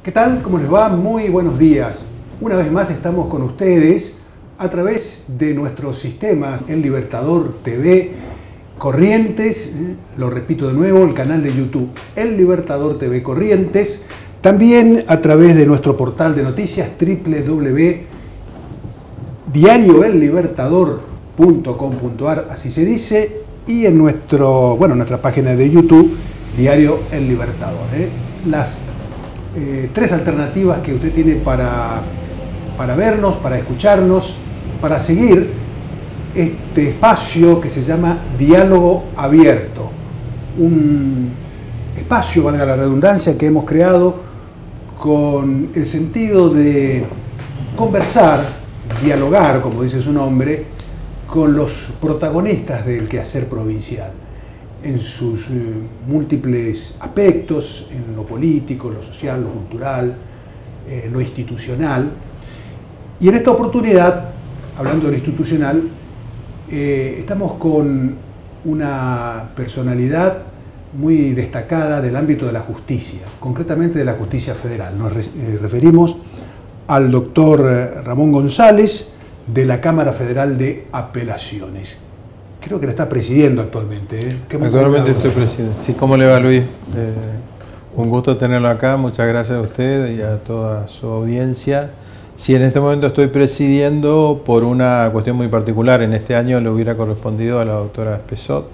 ¿Qué tal? ¿Cómo les va? Muy buenos días. Una vez más estamos con ustedes a través de nuestros sistemas El Libertador TV, Corrientes, lo repito de nuevo, el canal de YouTube El Libertador TV Corrientes, también a través de nuestro portal de noticias www.diarioellibertador.com.ar, así se dice, y en nuestra página de YouTube, Diario El Libertador. Las tres alternativas que usted tiene para vernos, para escucharnos, para seguir este espacio que se llama Diálogo Abierto. Un espacio, valga la redundancia, que hemos creado con el sentido de conversar, dialogar, como dice su nombre, con los protagonistas del quehacer provincial, en sus múltiples aspectos, en lo político, lo social, lo cultural, lo institucional. Y en esta oportunidad, hablando de lo institucional, estamos con una personalidad muy destacada del ámbito de la justicia, concretamente de la justicia federal. Nos referimos al doctor Ramón González, de la Cámara Federal de Apelaciones. Creo que la está presidiendo actualmente. Actualmente estoy presidiendo. Sí, ¿cómo le va, Luis? Un gusto tenerlo acá. Muchas gracias a usted y a toda su audiencia. Sí, en este momento estoy presidiendo por una cuestión muy particular. En este año le hubiera correspondido a la doctora Espesot,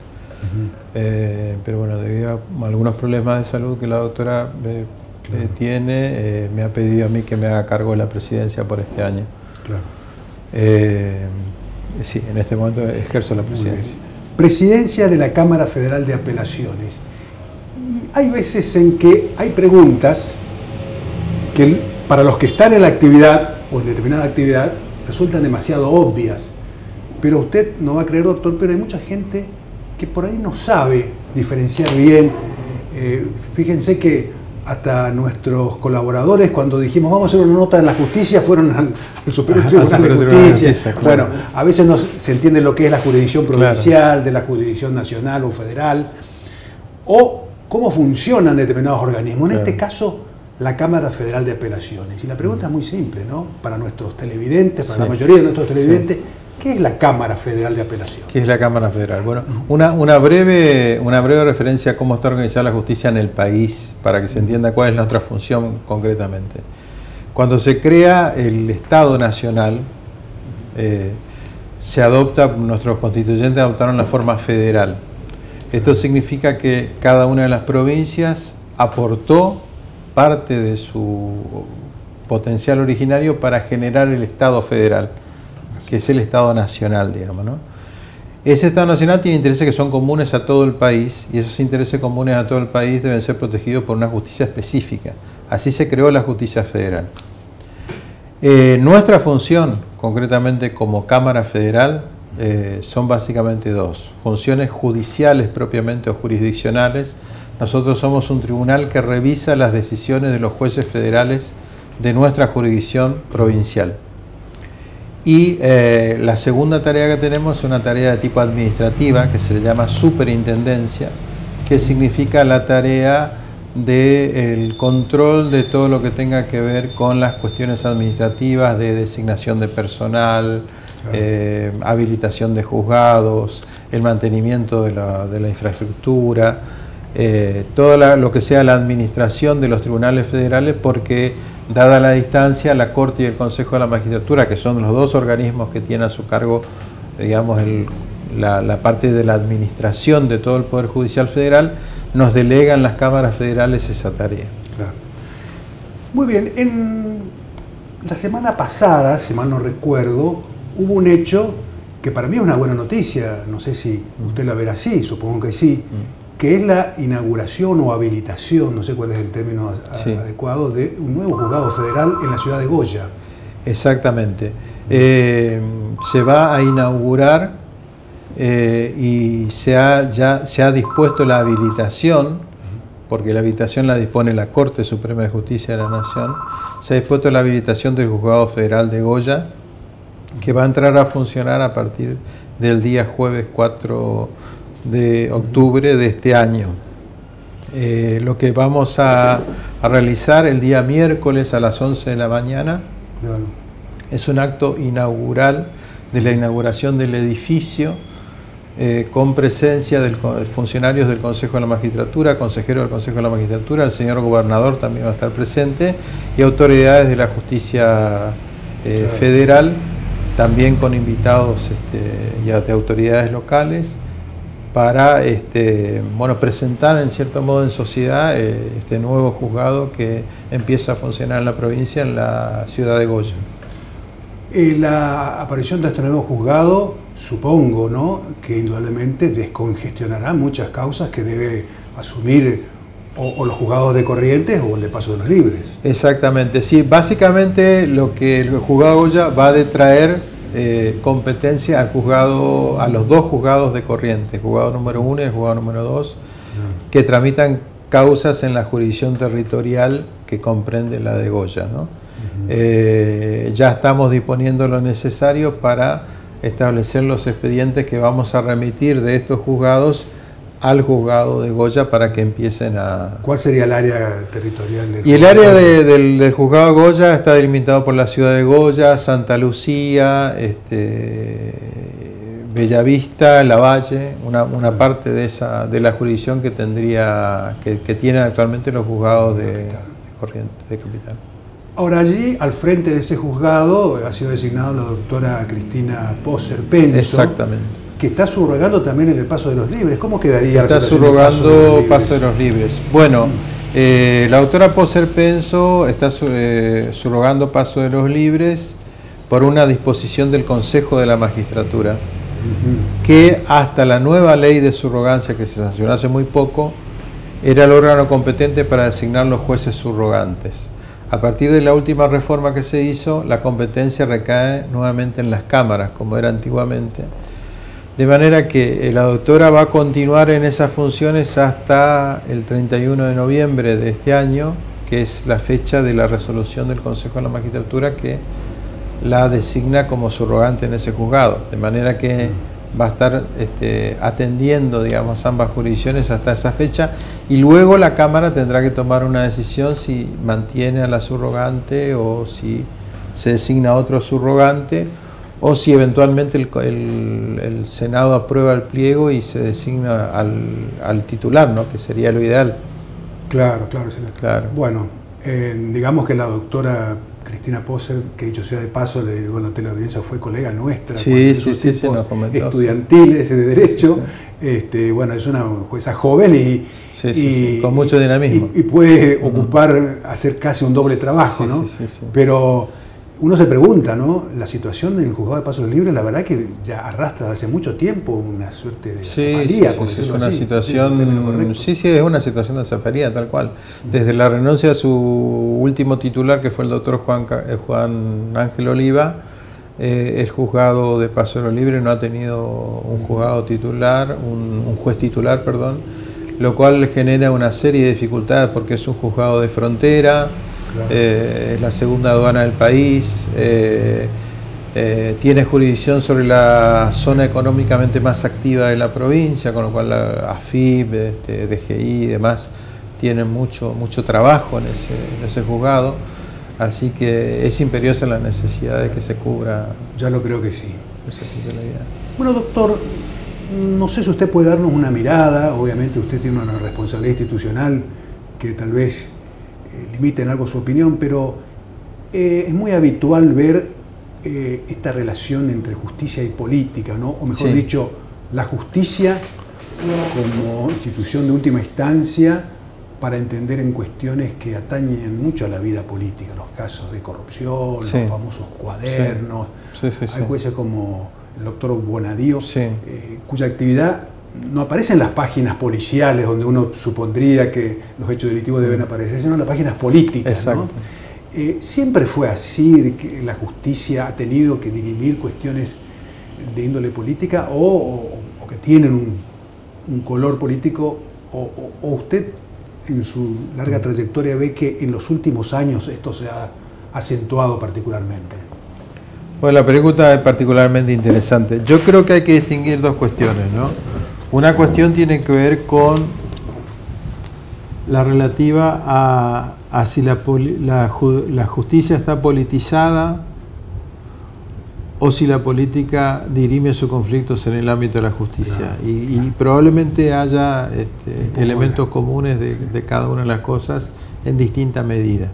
pero bueno, debido a algunos problemas de salud que la doctora tiene, me ha pedido a mí que me haga cargo de la presidencia por este año. Claro. Sí, en este momento ejerzo la presidencia. Presidencia de la Cámara Federal de Apelaciones. Y hay veces en que hay preguntas que para los que están en la actividad o en determinada actividad resultan demasiado obvias. Pero usted no va a creer, doctor, pero hay mucha gente que por ahí no sabe diferenciar bien. Fíjense que hasta nuestros colaboradores, cuando dijimos vamos a hacer una nota en la justicia, fueron al Superior Tribunal de Justicia. Claro. Bueno, a veces no se entiende lo que es la jurisdicción provincial, de la jurisdicción nacional o federal, o cómo funcionan determinados organismos. En este caso, la Cámara Federal de Apelaciones. Y la pregunta es muy simple, ¿no? Para nuestros televidentes, para la mayoría de nuestros televidentes, ¿qué es la Cámara Federal de Apelaciones? ¿Qué es la Cámara Federal? Bueno, una breve referencia a cómo está organizada la justicia en el país, para que se entienda cuál es nuestra función concretamente. Cuando se crea el Estado Nacional, nuestros constituyentes adoptaron la forma federal. Esto significa que cada una de las provincias aportó parte de su potencial originario para generar el Estado federal, que es el Estado Nacional, digamos, ¿no? Ese Estado Nacional tiene intereses que son comunes a todo el país, y esos intereses comunes a todo el país deben ser protegidos por una justicia específica. Así se creó la justicia federal. Nuestra función, concretamente como Cámara Federal, son básicamente dos: funciones judiciales propiamente o jurisdiccionales. Nosotros somos un tribunal que revisa las decisiones de los jueces federales de nuestra jurisdicción provincial. Y la segunda tarea que tenemos es una tarea de tipo administrativa que se le llama superintendencia, que significa la tarea del control de todo lo que tenga que ver con las cuestiones administrativas de designación de personal, habilitación de juzgados, el mantenimiento de la infraestructura, todo lo que sea la administración de los tribunales federales, porque dada la distancia, la Corte y el Consejo de la Magistratura, que son los dos organismos que tienen a su cargo, digamos, la parte de la administración de todo el Poder Judicial Federal, nos delegan las cámaras federales esa tarea. Claro. Muy bien, en la semana pasada, si mal no recuerdo, hubo un hecho que para mí es una buena noticia, no sé si usted la verá así, supongo que sí, que es la inauguración o habilitación, no sé cuál es el término adecuado, de un nuevo juzgado federal en la ciudad de Goya. Exactamente. Se va a inaugurar y ya se ha dispuesto la habilitación, porque la habilitación la dispone la Corte Suprema de Justicia de la Nación. Se ha dispuesto la habilitación del Juzgado Federal de Goya, que va a entrar a funcionar a partir del día jueves 4 de octubre de este año. lo que vamos a realizar el día miércoles a las 11 de la mañana. Claro. Es un acto inaugural de la inauguración del edificio, con presencia de funcionarios del Consejo de la Magistratura, consejero del Consejo de la Magistratura, el señor gobernador también va a estar presente, y autoridades de la justicia federal, también con invitados y de autoridades locales, para bueno, presentar en cierto modo en sociedad este nuevo juzgado que empieza a funcionar en la provincia, en la ciudad de Goya. La aparición de este nuevo juzgado, supongo, ¿no?, que indudablemente descongestionará muchas causas que debe asumir o los juzgados de Corrientes o el de Paso de los Libres. Exactamente, sí. Básicamente lo que el juzgado de Goya va a detraer competencia al juzgado, a los dos juzgados de Corrientes, el juzgado número 1 y el juzgado número 2, que tramitan causas en la jurisdicción territorial que comprende la de Goya, ¿no? Ya estamos disponiendo lo necesario para establecer los expedientes que vamos a remitir de estos juzgados al juzgado de Goya para que empiecen a... ¿Cuál sería el área territorial del Y el área del juzgado de Goya está delimitado por la ciudad de Goya, Santa Lucía, Bellavista, Lavalle, una parte de la jurisdicción que tendría, que tienen actualmente los juzgados de Corrientes, de Capital. Ahora, allí, al frente de ese juzgado, ha sido designada la doctora Cristina Poser Penso. Exactamente. Que está subrogando también en el Paso de los Libres. ¿Cómo quedaría está la situación subrogando Paso de los Libres? Bueno, la doctora Poser Penso está subrogando Paso de los Libres por una disposición del Consejo de la Magistratura, que hasta la nueva ley de subrogancia que se sancionó hace muy poco, era el órgano competente para designar los jueces subrogantes. A partir de la última reforma que se hizo, la competencia recae nuevamente en las cámaras, como era antiguamente. De manera que la doctora va a continuar en esas funciones hasta el 31 de noviembre de este año, que es la fecha de la resolución del Consejo de la Magistratura que la designa como subrogante en ese juzgado. De manera que va a estar atendiendo, digamos, ambas jurisdicciones hasta esa fecha, y luego la Cámara tendrá que tomar una decisión si mantiene a la subrogante o si se designa otro subrogante, o si eventualmente el Senado aprueba el pliego y se designa al titular, ¿no?, que sería lo ideal. Claro, claro, señor. Claro. Bueno, digamos que la doctora Cristina Poser, que dicho sea de paso, le digo en la teleaudiencia, fue colega nuestra. Sí, nos comentó. Estudiantiles de Derecho. Sí. Bueno, es una jueza joven y con mucho dinamismo. Y puede ocupar, hacer casi un doble trabajo, ¿no? Sí. Pero uno se pregunta, ¿no?, la situación en el juzgado de Paso de los Libres, la verdad que ya arrastra desde hace mucho tiempo una suerte de cefalía, por decirlo así. Es una situación de cefalía, tal cual. Desde la renuncia a su último titular, que fue el doctor Juan Ángel Oliva, el juzgado de Paso de los Libres no ha tenido un juzgado titular, un juez titular, perdón, lo cual genera una serie de dificultades porque es un juzgado de frontera. Claro. Es la segunda aduana del país, tiene jurisdicción sobre la zona económicamente más activa de la provincia, con lo cual la AFIP, DGI y demás tienen mucho trabajo en ese juzgado, así que es imperiosa la necesidad de que se cubra. Ya lo creo que sí. Bueno, doctor, no sé si usted puede darnos una mirada, obviamente usted tiene una responsabilidad institucional que tal vez limita en algo su opinión, pero es muy habitual ver esta relación entre justicia y política, ¿no? O mejor dicho, la justicia como institución de última instancia para entender en cuestiones que atañen mucho a la vida política, los casos de corrupción, los famosos cuadernos. Hay jueces como el doctor Bonadío, cuya actividad no aparece en las páginas policiales donde uno supondría que los hechos delictivos deben aparecer, sino en las páginas políticas, ¿no? Siempre fue así, de que la justicia ha tenido que dirimir cuestiones de índole política o que tienen un color político, o usted en su larga trayectoria ve que en los últimos años esto se ha acentuado particularmente. Bueno, la pregunta es particularmente interesante. Yo creo que hay que distinguir dos cuestiones, ¿no? Una cuestión tiene que ver con la relativa a si la justicia está politizada o si la política dirime sus conflictos en el ámbito de la justicia. Claro. Y probablemente haya elementos comunes de cada una de las cosas en distinta medida.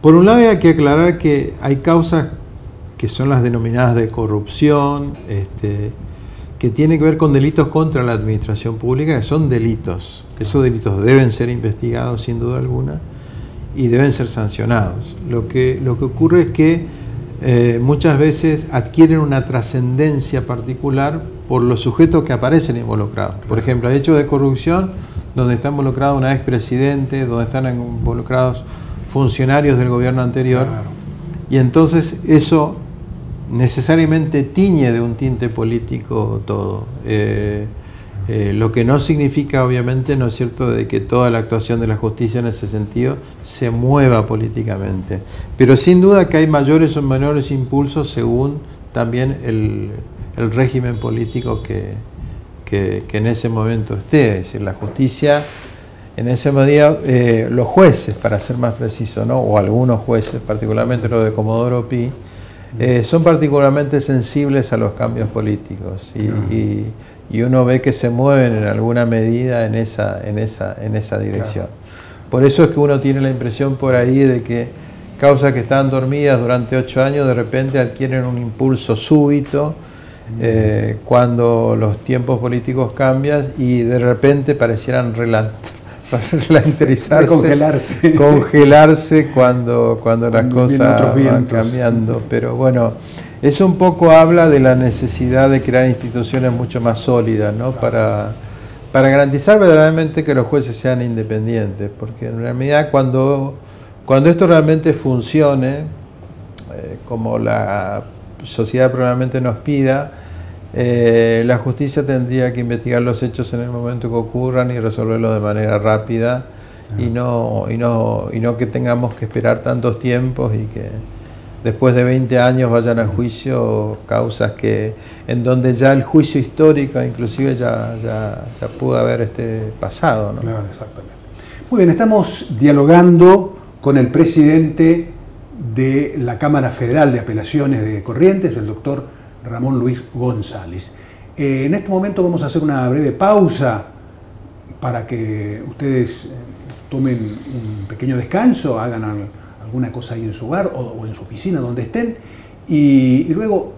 Por un lado hay que aclarar que hay causas que son las denominadas de corrupción, que tienen que ver con delitos contra la administración pública, que son delitos. Esos delitos deben ser investigados sin duda alguna y deben ser sancionados. Lo que ocurre es que muchas veces adquieren una trascendencia particular por los sujetos que aparecen involucrados. Por ejemplo, hay hechos de corrupción donde está involucrado un expresidente, donde están involucrados funcionarios del gobierno anterior, claro. Y entonces eso necesariamente tiñe de un tinte político todo. Lo que no significa, obviamente, ¿no es cierto?, de que toda la actuación de la justicia en ese sentido se mueva políticamente. Pero sin duda que hay mayores o menores impulsos según también el régimen político que en ese momento esté. Es decir, la justicia, en ese medida, los jueces, para ser más preciso, ¿no?, o algunos jueces, particularmente los de Comodoro Pi, son particularmente sensibles a los cambios políticos y uno ve que se mueven en alguna medida en esa dirección. Claro. Por eso es que uno tiene la impresión por ahí de que causas que estaban dormidas durante 8 años de repente adquieren un impulso súbito cuando los tiempos políticos cambian y de repente parecieran congelarse cuando las cosas van cambiando. Pero bueno, eso un poco habla de la necesidad de crear instituciones mucho más sólidas, ¿no?, para garantizar verdaderamente que los jueces sean independientes, porque en realidad cuando esto realmente funcione, como la sociedad probablemente nos pida, la justicia tendría que investigar los hechos en el momento que ocurran y resolverlos de manera rápida, y no que tengamos que esperar tantos tiempos y que después de 20 años vayan a juicio causas en donde ya el juicio histórico inclusive ya pudo haber pasado, ¿no? Claro, exactamente. Muy bien, estamos dialogando con el presidente de la Cámara Federal de Apelaciones de Corrientes, el doctor Ramón Luis González. En este momento vamos a hacer una breve pausa para que ustedes tomen un pequeño descanso, hagan alguna cosa ahí en su hogar o en su oficina, donde estén, y luego,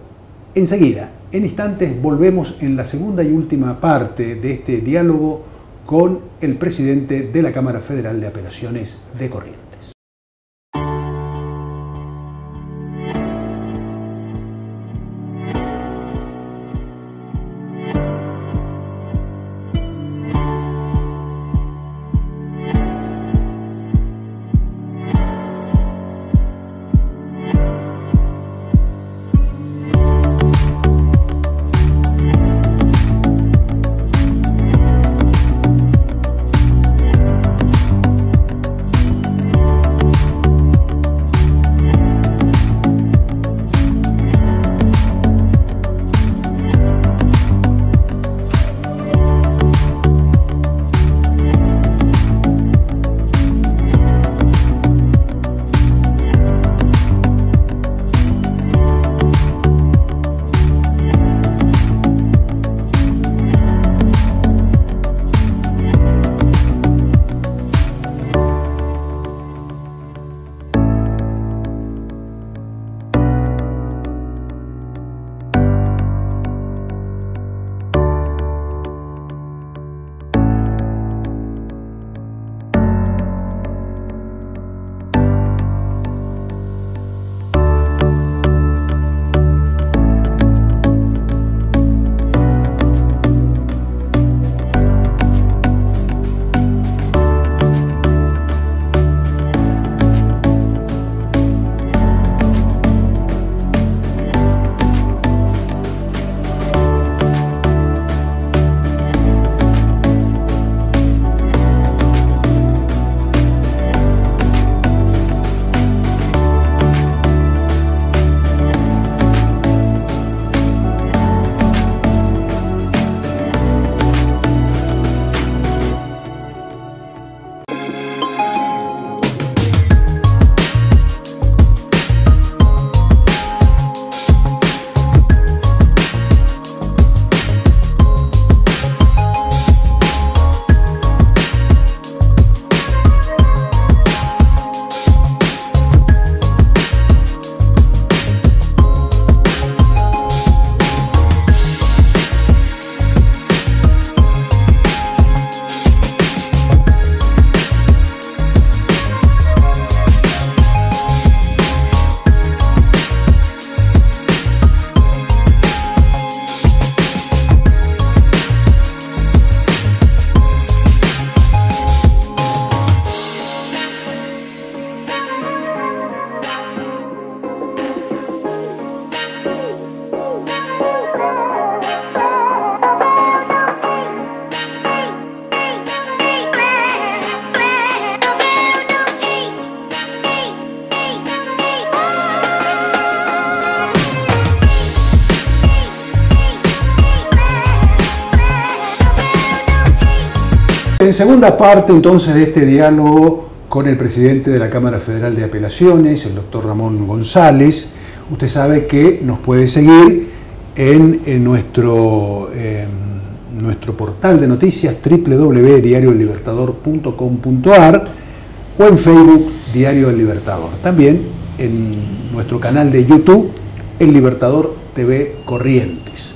enseguida, en instantes, volvemos en la segunda y última parte de este diálogo con el presidente de la Cámara Federal de Apelaciones de Corrientes. En segunda parte entonces de este diálogo con el presidente de la Cámara Federal de Apelaciones, el doctor Ramón González, usted sabe que nos puede seguir en nuestro portal de noticias www.diarioellibertador.com.ar o en Facebook Diario El Libertador. También en nuestro canal de YouTube El Libertador TV Corrientes.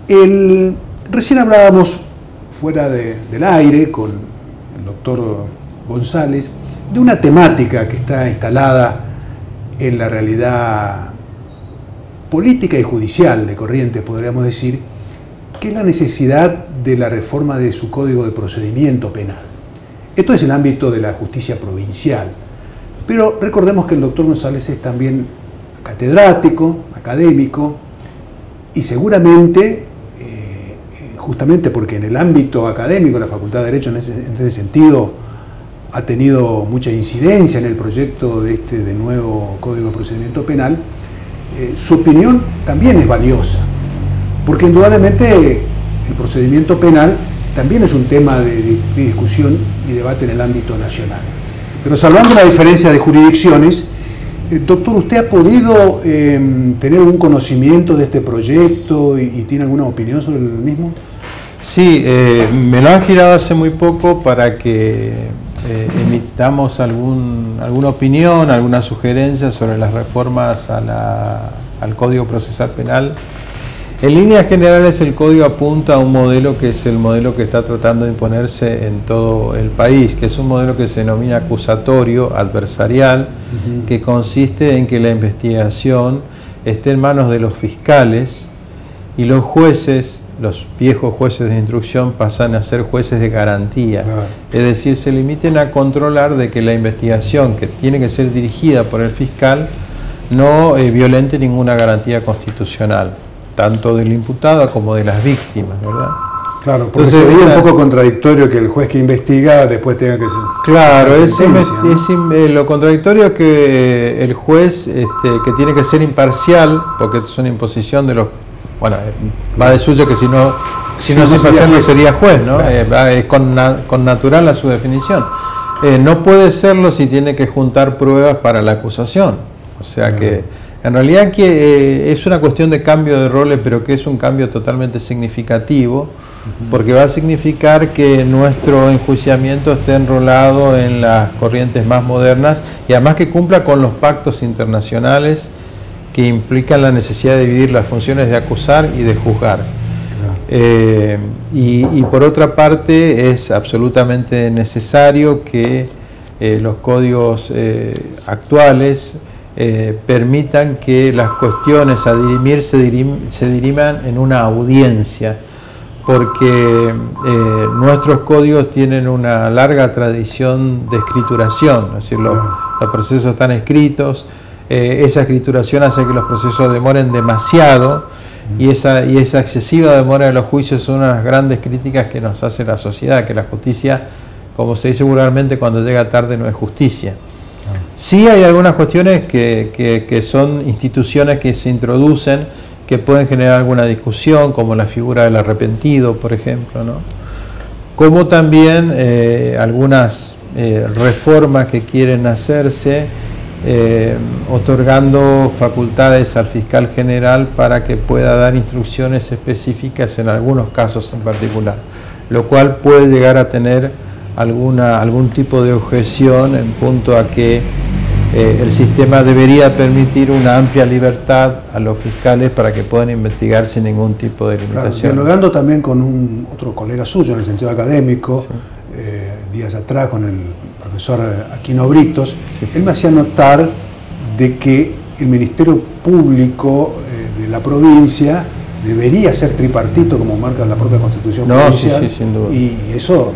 Recién hablábamos fuera del aire con el doctor González de una temática que está instalada en la realidad política y judicial de Corrientes, podríamos decir, que es la necesidad de la reforma de su Código de Procedimiento Penal. Esto es el ámbito de la justicia provincial, pero recordemos que el doctor González es también catedrático, académico, y seguramente, justamente porque en el ámbito académico la Facultad de Derecho en ese sentido ha tenido mucha incidencia en el proyecto de nuevo Código de Procedimiento Penal, su opinión también es valiosa, porque indudablemente el procedimiento penal también es un tema de discusión y debate en el ámbito nacional. Pero salvando la diferencia de jurisdicciones, doctor, ¿usted ha podido tener algún conocimiento de este proyecto y tiene alguna opinión sobre el mismo? Sí, me lo han girado hace muy poco para que emitamos alguna opinión, alguna sugerencia sobre las reformas al Código Procesal Penal. En líneas generales, el Código apunta a un modelo que es el modelo que está tratando de imponerse en todo el país, que es un modelo que se denomina acusatorio, adversarial, que consiste en que la investigación esté en manos de los fiscales y los jueces, los viejos jueces de instrucción, pasan a ser jueces de garantía. Claro. Es decir, se limiten a controlar de que la investigación, que tiene que ser dirigida por el fiscal, no violente ninguna garantía constitucional, tanto del imputado como de las víctimas, ¿verdad? Claro, porque entonces, sería un poco contradictorio que el juez que investiga después tenga que ser... Claro, lo contradictorio es que el juez que tiene que ser imparcial, porque esto es una imposición de los... Bueno, va de suyo que si no es imparcial no sería juez, ¿no? Claro. Es con natural a su definición. No puede serlo si tiene que juntar pruebas para la acusación. O sea que en realidad es una cuestión de cambio de roles, pero que es un cambio totalmente significativo, porque va a significar que nuestro enjuiciamiento esté enrolado en las corrientes más modernas y además que cumpla con los pactos internacionales que implican la necesidad de dividir las funciones de acusar y de juzgar. Claro. Y por otra parte es absolutamente necesario que los códigos actuales permitan que las cuestiones a dirimir se diriman en una audiencia, porque nuestros códigos tienen una larga tradición de escrituración, es decir, los procesos están escritos. Esa escrituración hace que los procesos demoren demasiado y esa excesiva demora de los juicios son una de las grandes críticas que nos hace la sociedad, que la justicia, como se dice vulgarmente, cuando llega tarde no es justicia. Sí hay algunas cuestiones que son instituciones que se introducen, que pueden generar alguna discusión, como la figura del arrepentido, por ejemplo, ¿no? Como también algunas reformas que quieren hacerse, otorgando facultades al fiscal general para que pueda dar instrucciones específicas en algunos casos en particular, lo cual puede llegar a tener algún tipo de objeción en punto a que el sistema debería permitir una amplia libertad a los fiscales para que puedan investigar sin ningún tipo de limitación. Claro, dialogando también con otro colega suyo en el sentido académico, sí. Días atrás con el profesor Aquino Britos, él me hacía notar de que el Ministerio Público de la provincia debería ser tripartito como marca la propia Constitución provincial, sin duda. Y eso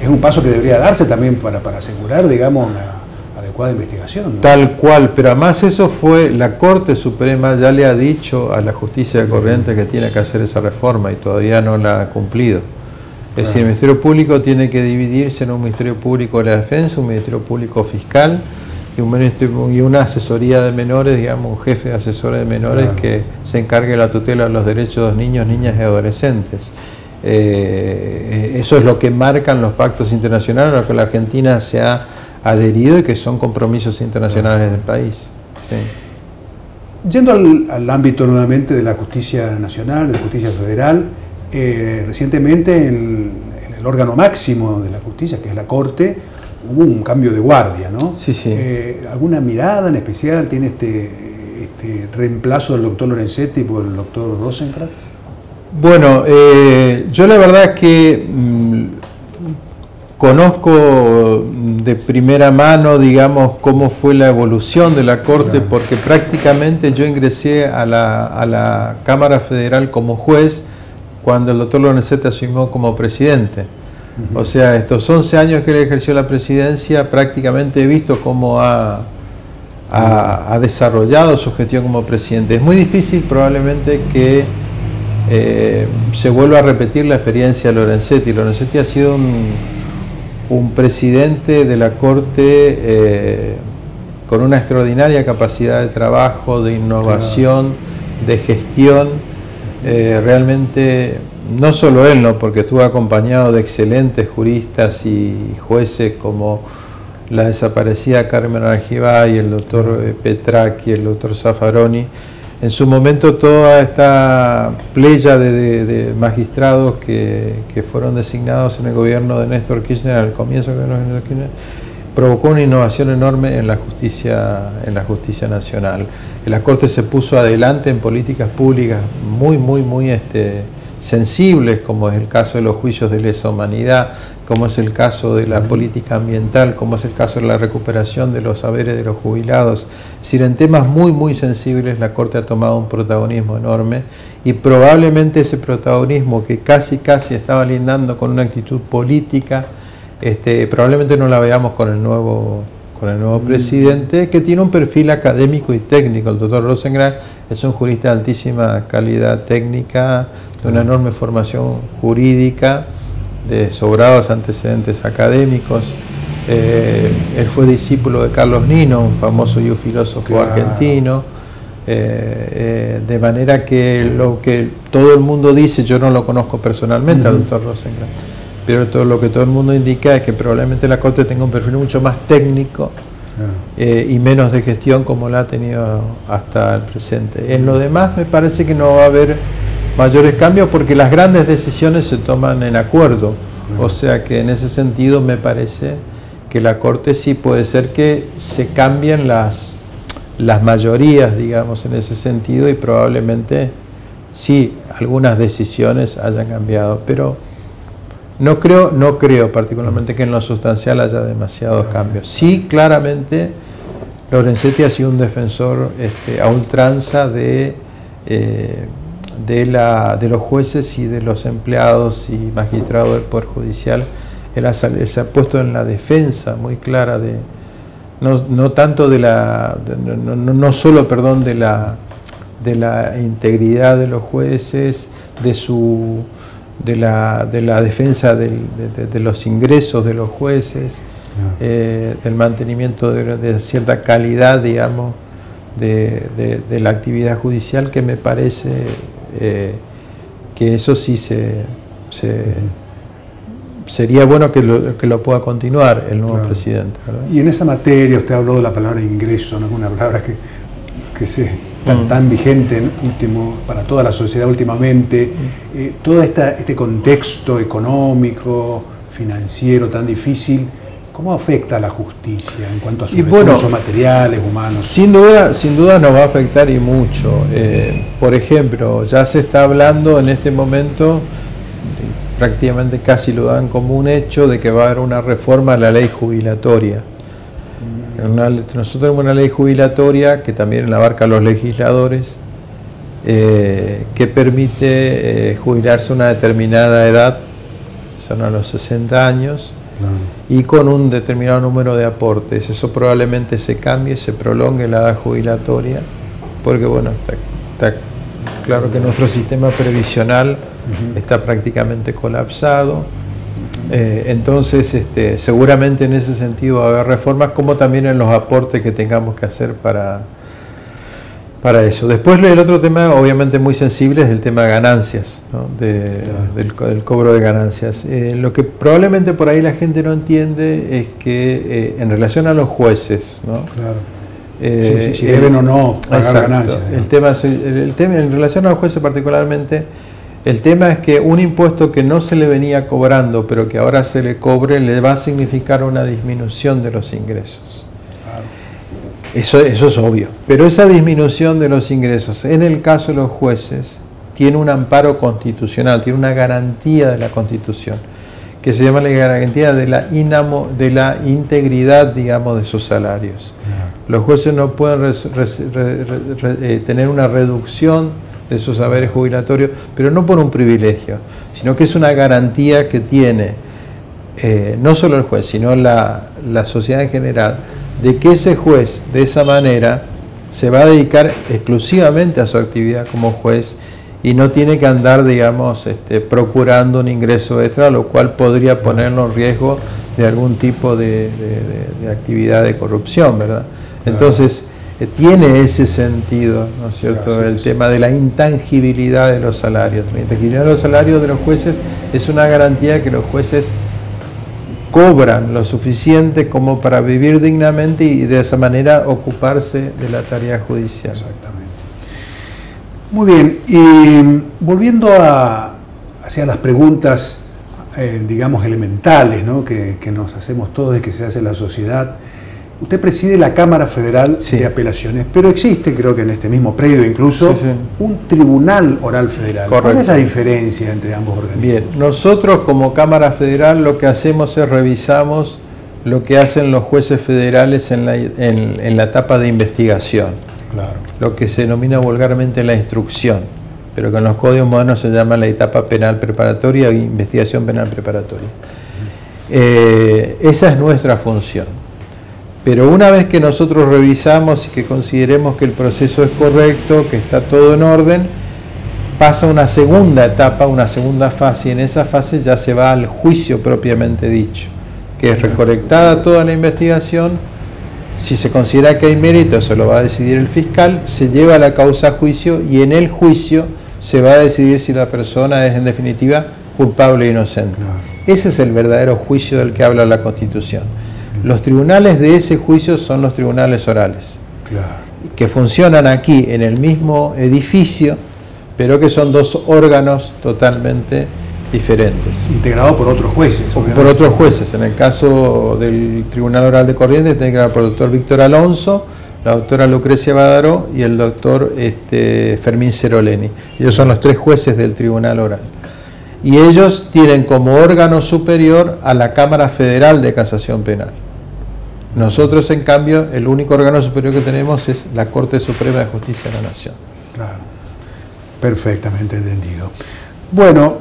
es un paso que debería darse también para asegurar, digamos, una adecuada investigación, ¿no? Tal cual, pero además eso fue, la Corte Suprema ya le ha dicho a la justicia de Corrientes que tiene que hacer esa reforma y todavía no la ha cumplido. Es decir, el Ministerio Público tiene que dividirse en un Ministerio Público de la Defensa, un Ministerio Público Fiscal y una asesoría de menores, digamos, un jefe de asesores de menores que se encargue de la tutela de los derechos de los niños, niñas y adolescentes. Eso es lo que marcan los pactos internacionales a los que la Argentina se ha adherido y que son compromisos internacionales del país. Sí. Yendo al ámbito nuevamente de la justicia nacional, de la justicia federal, recientemente en el órgano máximo de la justicia, que es la Corte, hubo un cambio de guardia, ¿no? Sí, sí. ¿Alguna mirada en especial tiene este reemplazo del doctor Lorenzetti por el doctor Rosenkrantz? Bueno, yo la verdad es que conozco de primera mano, digamos, cómo fue la evolución de la Corte, claro, porque prácticamente yo ingresé a la Cámara Federal como juez cuando el doctor Lorenzetti asumió como presidente. O sea, estos 11 años que él ejerció la presidencia, prácticamente he visto cómo ha desarrollado su gestión como presidente. Es muy difícil probablemente que se vuelva a repetir la experiencia de Lorenzetti. Lorenzetti ha sido un presidente de la Corte con una extraordinaria capacidad de trabajo, de innovación, de gestión. Realmente, no solo él, ¿no?, porque estuvo acompañado de excelentes juristas y jueces como la desaparecida Carmen Argibay, el doctor Petracchi, el doctor Zaffaroni. En su momento toda esta playa de magistrados que fueron designados en el gobierno de Néstor Kirchner, al comienzo del gobierno de Néstor Kirchner, provocó una innovación enorme en la justicia nacional. La Corte se puso adelante en políticas públicas muy sensibles, como es el caso de los juicios de lesa humanidad, como es el caso de la política ambiental, como es el caso de la recuperación de los saberes de los jubilados. Es decir, en temas muy sensibles la Corte ha tomado un protagonismo enorme, y probablemente ese protagonismo que casi estaba lindando con una actitud política, probablemente no la veamos con el nuevo presidente, que tiene un perfil académico y técnico. El doctor Rosenkrantz es un jurista de altísima calidad técnica, de una enorme formación jurídica, de sobrados antecedentes académicos. Él fue discípulo de Carlos Nino, un famoso y un filósofo argentino. De manera que lo que todo el mundo dice, yo no lo conozco personalmente al doctor Rosenkrantz, pero todo lo que todo el mundo indica es que probablemente la Corte tenga un perfil mucho más técnico y menos de gestión, como la ha tenido hasta el presente. En lo demás me parece que no va a haber mayores cambios, porque las grandes decisiones se toman en acuerdo. O sea que en ese sentido me parece que la Corte sí puede ser que se cambien las mayorías, digamos, en ese sentido, y probablemente sí algunas decisiones hayan cambiado, pero no creo particularmente que en lo sustancial haya demasiados cambios. Sí, claramente Lorenzetti ha sido un defensor a ultranza de los jueces y de los empleados y magistrados del Poder Judicial. Él se ha puesto en la defensa muy clara de no solo de la integridad de los jueces, de la defensa de los ingresos de los jueces, del mantenimiento de cierta calidad, digamos, de la actividad judicial, que me parece que eso sí sería bueno que lo pueda continuar el nuevo presidente, ¿verdad? Y en esa materia usted habló de la palabra ingreso, ¿no? Es una palabra que tan vigente, ¿no?, para toda la sociedad últimamente. Todo este contexto económico, financiero tan difícil, ¿cómo afecta a la justicia en cuanto a sus recursos materiales, humanos? Sin duda nos va a afectar, y mucho. Por ejemplo, ya se está hablando en este momento, prácticamente casi lo dan como un hecho, de que va a haber una reforma a la ley jubilatoria. Nosotros tenemos una ley jubilatoria que también la abarca a los legisladores, que permite jubilarse a una determinada edad, son a los 60 años, y con un determinado número de aportes. Eso probablemente se cambie, se prolongue la edad jubilatoria, porque bueno, está claro que nuestro sistema previsional está prácticamente colapsado. Entonces, seguramente en ese sentido va a haber reformas, como también en los aportes que tengamos que hacer para eso. Después el otro tema, obviamente muy sensible, es el tema de ganancias, ¿no? Del cobro de ganancias. Lo que probablemente por ahí la gente no entiende es que en relación a los jueces, ¿no? Claro. Si deben o no pagar exacto, ganancias, ¿no? el tema en relación a los jueces particularmente, el tema es que un impuesto que no se le venía cobrando, pero que ahora se le cobre, le va a significar una disminución de los ingresos. Eso es obvio, pero esa disminución de los ingresos, en el caso de los jueces, tiene un amparo constitucional, tiene una garantía de la Constitución, que se llama la garantía de la integridad, digamos, de sus salarios. Los jueces no pueden tener una reducción de sus saberes jubilatorios, pero no por un privilegio, sino que es una garantía que tiene no solo el juez, sino la sociedad en general, de que ese juez, de esa manera, se va a dedicar exclusivamente a su actividad como juez y no tiene que andar, digamos, procurando un ingreso extra, lo cual podría ponerlo en riesgo de algún tipo de actividad de corrupción, ¿verdad? Entonces, tiene ese sentido, ¿no es cierto?, el tema de la intangibilidad de los salarios. La intangibilidad de los salarios de los jueces es una garantía que los jueces cobran lo suficiente como para vivir dignamente y de esa manera ocuparse de la tarea judicial. Exactamente. Muy bien, y volviendo hacia las preguntas, digamos, elementales, ¿no?, que nos hacemos todos y que se hace en la sociedad. Usted preside la Cámara Federal de Apelaciones, pero existe, creo que en este mismo predio incluso, un Tribunal Oral Federal. Correcto. ¿Cuál es la diferencia entre ambos organismos? Bien, nosotros como Cámara Federal lo que hacemos es revisamos lo que hacen los jueces federales en la etapa de investigación, claro, lo que se denomina vulgarmente la instrucción, pero que en los códigos modernos se llama la etapa penal preparatoria o investigación penal preparatoria. Esa es nuestra función. Pero una vez que nosotros revisamos y que consideremos que el proceso es correcto, que está todo en orden, pasa una segunda etapa, una segunda fase, y en esa fase ya se va al juicio propiamente dicho, que es recolectada toda la investigación. Si se considera que hay mérito, eso lo va a decidir el fiscal, se lleva la causa a juicio y en el juicio se va a decidir si la persona es en definitiva culpable o inocente. Ese es el verdadero juicio del que habla la Constitución. Los tribunales de ese juicio son los tribunales orales, que funcionan aquí en el mismo edificio, pero que son dos órganos totalmente diferentes. Integrado por otros jueces. Por otros jueces. En el caso del Tribunal Oral de Corrientes, está integrado por el doctor Víctor Alonso, la doctora Lucrecia Badaró y el doctor Fermín Ceroleni. Ellos son los tres jueces del Tribunal Oral. Y ellos tienen como órgano superior a la Cámara Federal de Casación Penal. Nosotros, en cambio, el único órgano superior que tenemos es la Corte Suprema de Justicia de la Nación. Claro, perfectamente entendido. Bueno,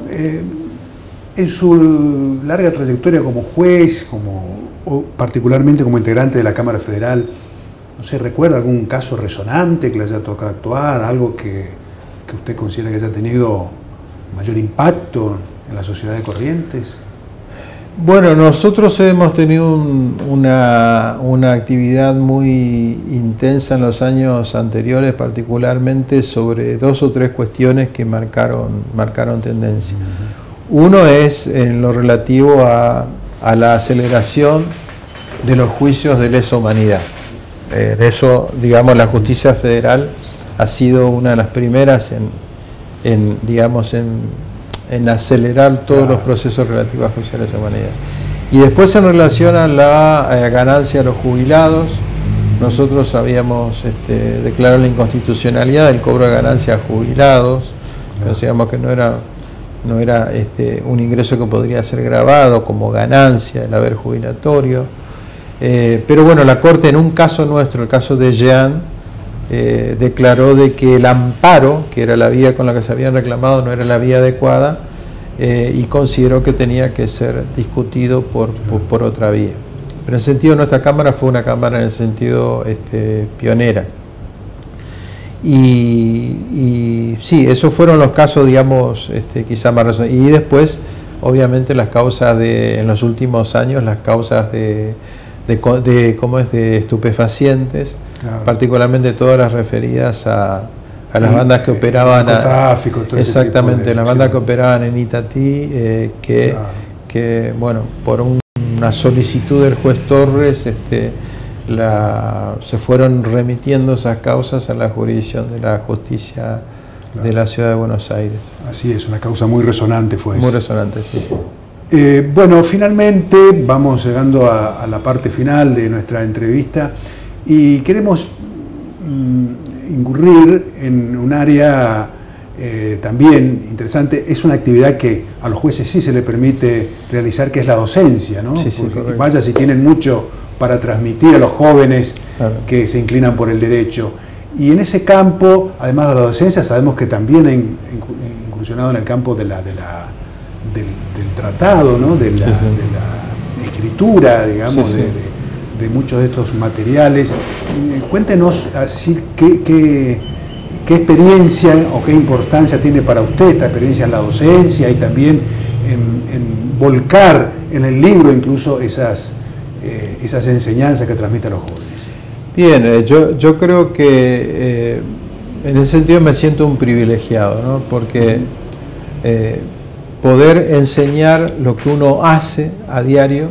en su larga trayectoria como juez, o particularmente como integrante de la Cámara Federal, no sé, ¿recuerda algún caso resonante que le haya tocado actuar, algo que usted considera que haya tenido mayor impacto en la sociedad de Corrientes? Bueno, nosotros hemos tenido una actividad muy intensa en los años anteriores, particularmente sobre dos o tres cuestiones que marcaron tendencia. Uno es en lo relativo a la aceleración de los juicios de lesa humanidad. Eso, digamos, la justicia federal ha sido una de las primeras en acelerar todos los procesos relativos a juicios de lesa humanidad. Y después, en relación a la ganancia de los jubilados, nosotros habíamos declarado la inconstitucionalidad del cobro de ganancia a jubilados. Consideramos que no era un ingreso que podría ser grabado como ganancia del haber jubilatorio. Pero bueno, la Corte, en un caso nuestro, el caso de Jean, declaró de que el amparo, que era la vía con la que se habían reclamado, no era la vía adecuada, y consideró que tenía que ser discutido por otra vía. Pero en el sentido, nuestra Cámara fue una Cámara en el sentido pionera. Y sí, esos fueron los casos, digamos, quizá más razonables. Y después, obviamente, las causas en los últimos años, las causas de de estupefacientes, claro, particularmente todas las referidas a las bandas que operaban exactamente, las bandas que operaban en Itatí, que bueno, por una solicitud del juez Torres se fueron remitiendo esas causas a la jurisdicción de la justicia, claro, de la ciudad de Buenos Aires. Así es, una causa muy resonante fue eso. Muy resonante, sí. Bueno, finalmente vamos llegando a la parte final de nuestra entrevista y queremos incurrir en un área también interesante. Es una actividad que a los jueces sí se les permite realizar, que es la docencia, ¿no? Sí, porque vaya si tienen mucho para transmitir a los jóvenes, claro, que se inclinan por el derecho. Y en ese campo, además de la docencia, sabemos que también ha incursionado en el campo del tratado, ¿no? de la escritura, digamos, sí, de muchos de estos materiales. Cuéntenos así qué experiencia o qué importancia tiene para usted esta experiencia en la docencia y también en volcar en el libro incluso esas enseñanzas que transmite a los jóvenes. Bien, yo creo que en ese sentido me siento un privilegiado, ¿no? Porque poder enseñar lo que uno hace a diario,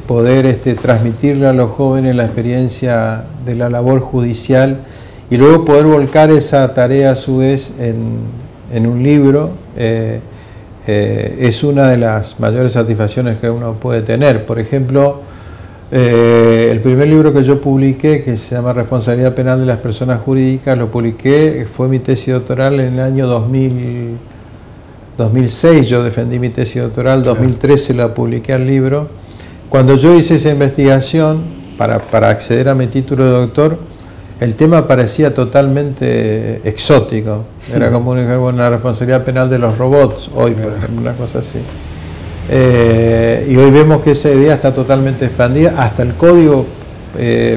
poder transmitirle a los jóvenes la experiencia de la labor judicial y luego poder volcar esa tarea a su vez en un libro, es una de las mayores satisfacciones que uno puede tener. Por ejemplo, el primer libro que yo publiqué, que se llama Responsabilidad Penal de las Personas Jurídicas, lo publiqué, fue mi tesis doctoral en el año 2006, yo defendí mi tesis doctoral, 2013 la publiqué al libro. Cuando yo hice esa investigación para acceder a mi título de doctor, el tema parecía totalmente exótico, era como una responsabilidad penal de los robots, hoy por ejemplo, una cosa así. Y hoy vemos que esa idea está totalmente expandida, hasta el Código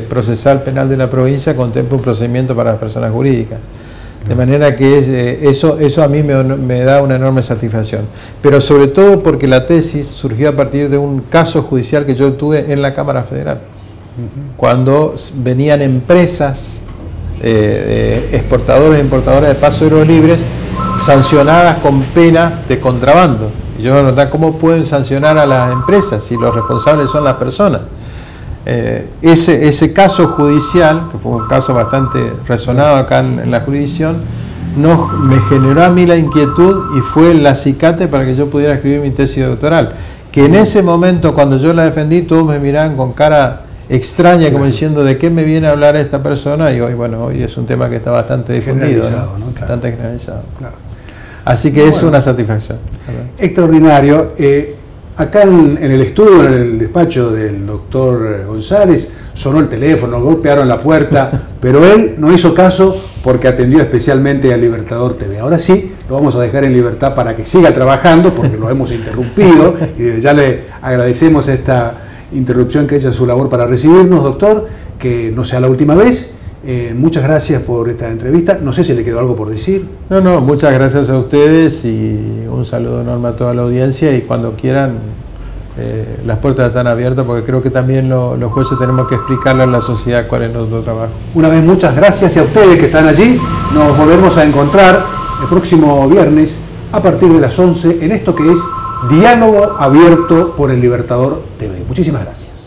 Procesal Penal de la provincia contempla un procedimiento para las personas jurídicas. De manera que eso a mí me da una enorme satisfacción. Pero sobre todo porque la tesis surgió a partir de un caso judicial que yo tuve en la Cámara Federal. Cuando venían empresas, exportadores e importadoras de pasajeros libres, sancionadas con pena de contrabando. Y yo me preguntaba, ¿cómo pueden sancionar a las empresas si los responsables son las personas? Ese caso judicial, que fue un caso bastante resonado acá en la jurisdicción, me generó a mí la inquietud y fue el acicate para que yo pudiera escribir mi tesis doctoral. Que en ese momento, cuando yo la defendí, todos me miraban con cara extraña, como diciendo, ¿de qué me viene a hablar esta persona? Y hoy, bueno, hoy es un tema que está bastante difundido, generalizado, ¿no? Claro. Bastante generalizado. Claro. Así que es una satisfacción. Extraordinario. Acá en el estudio, en el despacho del doctor González, sonó el teléfono, golpearon la puerta, pero él no hizo caso porque atendió especialmente al Libertador TV. Ahora sí, lo vamos a dejar en libertad para que siga trabajando, porque lo hemos interrumpido, y desde ya le agradecemos esta interrupción que ha hecho su labor para recibirnos, doctor, que no sea la última vez. Muchas gracias por esta entrevista. No sé si le quedó algo por decir. No, muchas gracias a ustedes y un saludo enorme a toda la audiencia, y cuando quieran las puertas están abiertas, porque creo que también los jueces tenemos que explicarle a la sociedad cuál es nuestro trabajo. Una vez muchas gracias, y a ustedes que están allí. Nos volvemos a encontrar el próximo viernes a partir de las 11 en esto que es Diálogo Abierto por el Libertador TV. Muchísimas gracias.